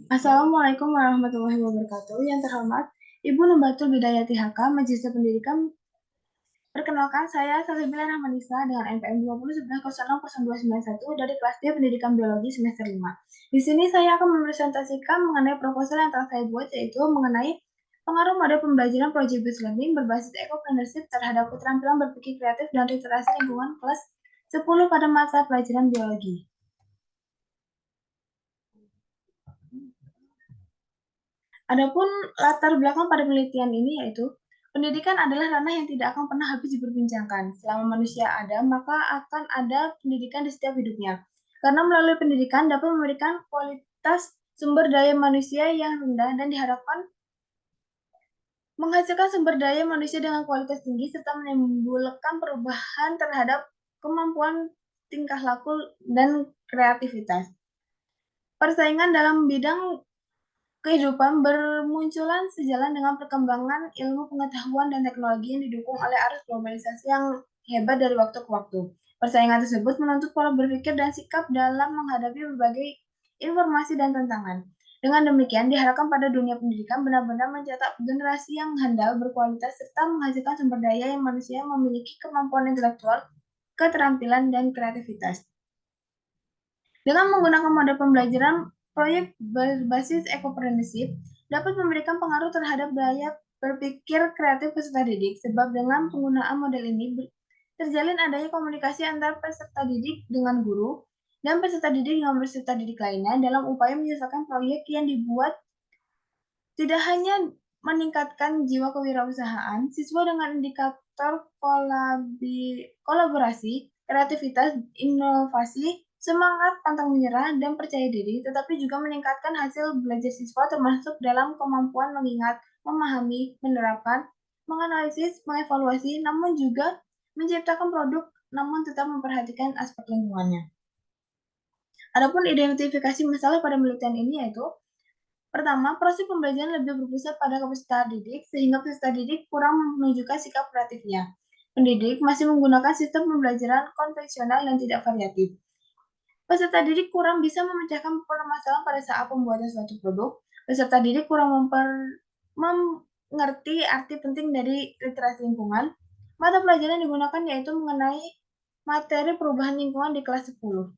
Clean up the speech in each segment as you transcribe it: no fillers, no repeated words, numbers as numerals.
Assalamualaikum warahmatullahi wabarakatuh. Yang terhormat, Ibu Nubatul Bidayati HK, Majelis Pendidikan. Perkenalkan, saya Salibila Rahmanisa dengan NPM 2011060291 dari kelas D Pendidikan Biologi semester 5. Di sini saya akan mempresentasikan mengenai proposal yang telah saya buat, yaitu mengenai pengaruh model pembelajaran project-based learning berbasis eco-plannership terhadap keterampilan berpikir kreatif dan literasi lingkungan kelas 10 pada mata pelajaran biologi. Adapun latar belakang pada penelitian ini yaitu pendidikan adalah ranah yang tidak akan pernah habis diperbincangkan. Selama manusia ada, maka akan ada pendidikan di setiap hidupnya. Karena melalui pendidikan dapat memberikan kualitas sumber daya manusia yang rendah dan diharapkan menghasilkan sumber daya manusia dengan kualitas tinggi serta menimbulkan perubahan terhadap kemampuan tingkah laku dan kreativitas. Persaingan dalam bidang kehidupan bermunculan sejalan dengan perkembangan ilmu pengetahuan dan teknologi yang didukung oleh arus globalisasi yang hebat dari waktu ke waktu. Persaingan tersebut menuntut pola berpikir dan sikap dalam menghadapi berbagai informasi dan tantangan. Dengan demikian, diharapkan pada dunia pendidikan benar-benar mencetak generasi yang handal, berkualitas, serta menghasilkan sumber daya yang manusia memiliki kemampuan intelektual, keterampilan, dan kreativitas. Dengan menggunakan model pembelajaran, proyek berbasis eco-apprenticeship dapat memberikan pengaruh terhadap daya berpikir kreatif peserta didik, sebab dengan penggunaan model ini terjalin adanya komunikasi antar peserta didik dengan guru dan peserta didik dengan peserta didik lainnya dalam upaya menyelesaikan proyek yang dibuat tidak hanya meningkatkan jiwa kewirausahaan siswa dengan indikator kolaborasi, kreativitas, inovasi, semangat pantang menyerah, dan percaya diri, tetapi juga meningkatkan hasil belajar siswa termasuk dalam kemampuan mengingat, memahami, menerapkan, menganalisis, mengevaluasi, namun juga menciptakan produk namun tetap memperhatikan aspek lingkungannya. Adapun identifikasi masalah pada penelitian ini yaitu pertama, proses pembelajaran lebih berpusat pada peserta didik, sehingga peserta didik kurang menunjukkan sikap kreatifnya. Pendidik masih menggunakan sistem pembelajaran konvensional dan tidak variatif. Peserta didik kurang bisa memecahkan permasalahan pada saat pembuatan suatu produk. Peserta didik kurang mengerti arti penting dari literasi lingkungan. Mata pelajaran yang digunakan yaitu mengenai materi perubahan lingkungan di kelas 10.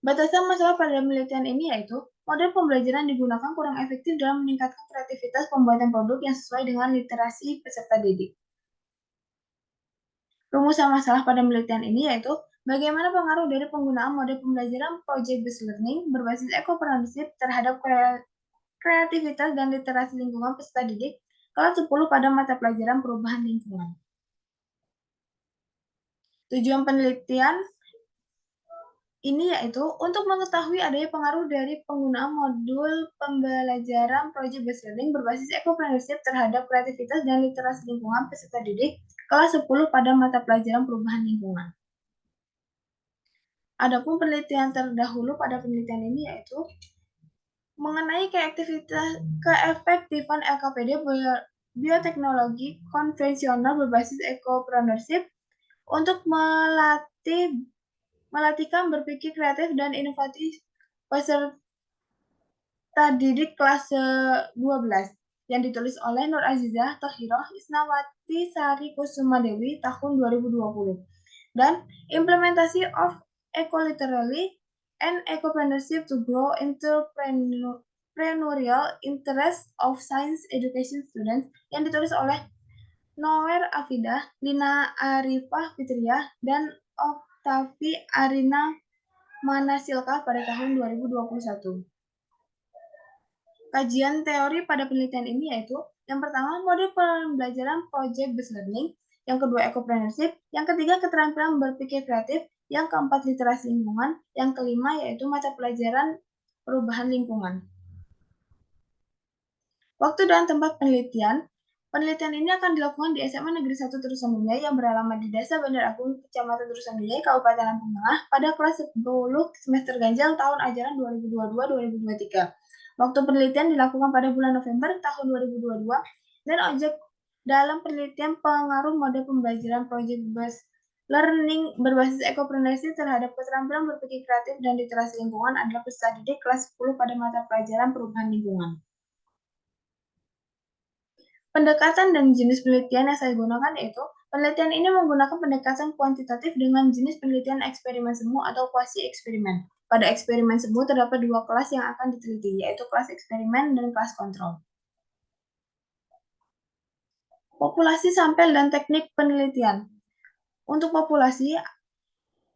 Batasan masalah pada penelitian ini yaitu model pembelajaran digunakan kurang efektif dalam meningkatkan kreativitas pembuatan produk yang sesuai dengan literasi peserta didik. Rumusan masalah pada penelitian ini yaitu bagaimana pengaruh dari penggunaan model pembelajaran project-based learning berbasis eco-apprenticeship terhadap kreativitas dan literasi lingkungan peserta didik kelas 10 pada mata pelajaran perubahan lingkungan. Tujuan penelitian ini yaitu untuk mengetahui adanya pengaruh dari penggunaan modul pembelajaran project-based learning berbasis eco-apprenticeship terhadap kreativitas dan literasi lingkungan peserta didik kelas 10 pada mata pelajaran perubahan lingkungan. Adapun penelitian terdahulu pada penelitian ini yaitu mengenai keefektifan LKPD bioteknologi konvensional berbasis eco-apprenticeship untuk melatihkan berpikir kreatif dan inovatif peserta didik kelas 12 yang ditulis oleh Nur Azizah Thohiroh Isnawati Sari Kusuma Dewi tahun 2020 dan implementasi of eco-literally and eco-partnership to grow entrepreneurial interest of science education students yang ditulis oleh Noer Afidah, Lina Arifah Fitriah, dan Oktavi Arina Manasilka pada tahun 2021. Kajian teori pada penelitian ini yaitu yang pertama model pembelajaran project-based learning, yang kedua eco-apprenticeship, yang ketiga keterampilan berpikir kreatif, yang keempat literasi lingkungan, yang kelima yaitu mata pelajaran perubahan lingkungan. Waktu dan tempat penelitian. Penelitian ini akan dilakukan di SMA Negeri 1 Terusanulya yang beralamat di Desa Bandar Agung, Kecamatan Terusanulya, Kabupaten Lampung Tengah pada kelas 10 semester ganjil tahun ajaran 2022-2023. Waktu penelitian dilakukan pada bulan November tahun 2022 dan objek dalam penelitian pengaruh model pembelajaran project-based Learning berbasis ekopreneurship terhadap keterampilan berpikir kreatif dan literasi lingkungan adalah peserta didik kelas 10 pada mata pelajaran perubahan lingkungan. Pendekatan dan jenis penelitian yang saya gunakan yaitu, penelitian ini menggunakan pendekatan kuantitatif dengan jenis penelitian eksperimen semu atau kuasi eksperimen. Pada eksperimen semu terdapat dua kelas yang akan diteliti, yaitu kelas eksperimen dan kelas kontrol. Populasi sampel dan teknik penelitian. Untuk populasi,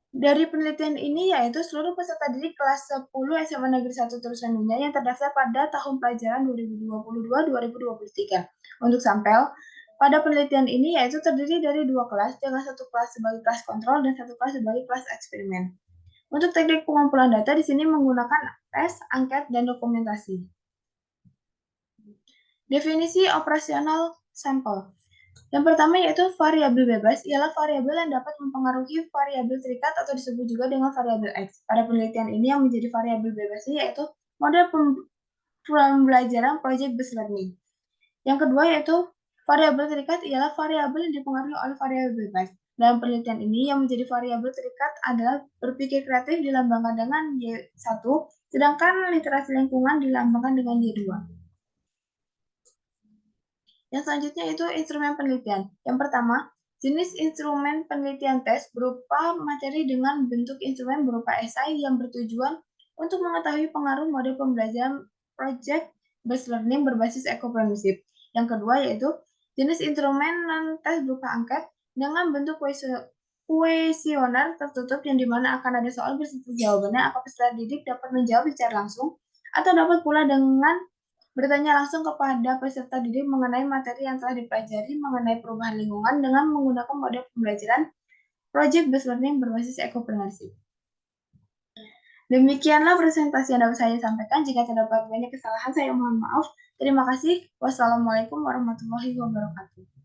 dari penelitian ini yaitu seluruh peserta didik kelas 10 SMA Negeri 1 Terusan Dunia yang terdaftar pada tahun pelajaran 2022-2023. Untuk sampel, pada penelitian ini yaitu terdiri dari dua kelas, dengan satu kelas sebagai kelas kontrol dan satu kelas sebagai kelas eksperimen. Untuk teknik pengumpulan data di sini menggunakan tes, angket, dan dokumentasi. Definisi operasional sampel. Yang pertama yaitu variabel bebas, ialah variabel yang dapat mempengaruhi variabel terikat atau disebut juga dengan variabel X. Pada penelitian ini yang menjadi variabel bebas yaitu model pembelajaran project-based learning. Yang kedua yaitu variabel terikat ialah variabel yang dipengaruhi oleh variabel bebas. Dalam penelitian ini yang menjadi variabel terikat adalah berpikir kreatif dilambangkan dengan Y1, sedangkan literasi lingkungan dilambangkan dengan Y2. Yang selanjutnya itu instrumen penelitian. Yang pertama, jenis instrumen penelitian tes berupa materi dengan bentuk instrumen berupa esai yang bertujuan untuk mengetahui pengaruh model pembelajaran project-based learning berbasis ekopreneurship. Yang kedua yaitu jenis instrumen tes berupa angket dengan bentuk kuesioner tertutup yang dimana akan ada soal berserta jawabannya apakah peserta didik dapat menjawab secara langsung atau dapat pula dengan bertanya langsung kepada peserta didik mengenai materi yang telah dipelajari mengenai perubahan lingkungan dengan menggunakan model pembelajaran project-based learning berbasis ekopreneurship. Demikianlah presentasi yang dapat saya sampaikan. Jika terdapat banyak kesalahan, saya mohon maaf. Terima kasih. Wassalamualaikum warahmatullahi wabarakatuh.